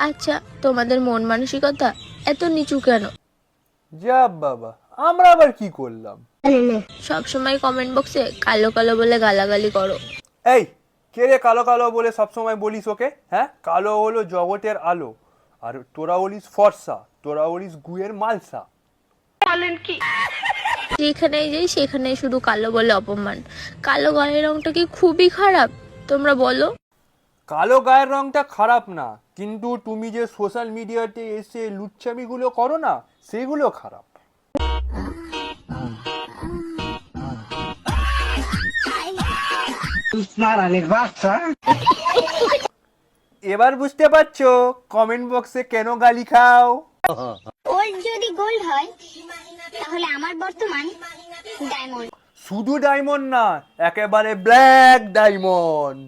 আচ্ছা, তোমাদের মন মানসিকতা এত নিচু কেন? যা বাবা, আমরা আবার কি করলাম? সব সময় কমেন্ট বক্সে কালো কালো বলে গালাগালি করো। এই, কে রে কালো কালো বলে সবসময় বলিস ওকে? হ্যাঁ, কালো হলো জগতের আলো, আর তোরা বলিস ফর্সা, তোরা বলিস গুয়ের মালসা। যেখানেই যাই সেখানেই শুধু কালো বলে অপমান। কালো গায়ের রংটা কি খুবই খারাপ? তোমরা বলো। কালো গায়ের রংটা খারাপ না, কিন্তু তুমি যে সোশ্যাল মিডিয়াতে এসে লুচ্চামিগুলো করো না, সেগুলো খারাপ। এবার বুঝতে পারছো কমেন্ট বক্সে কেন গালি খাও? ওর যদি গোল্ড হয় তাহলে আমার বর্তমান ডায়মন্ড। শুধু ডায়মন্ড না, একেবারে ব্ল্যাক ডায়মন্ড।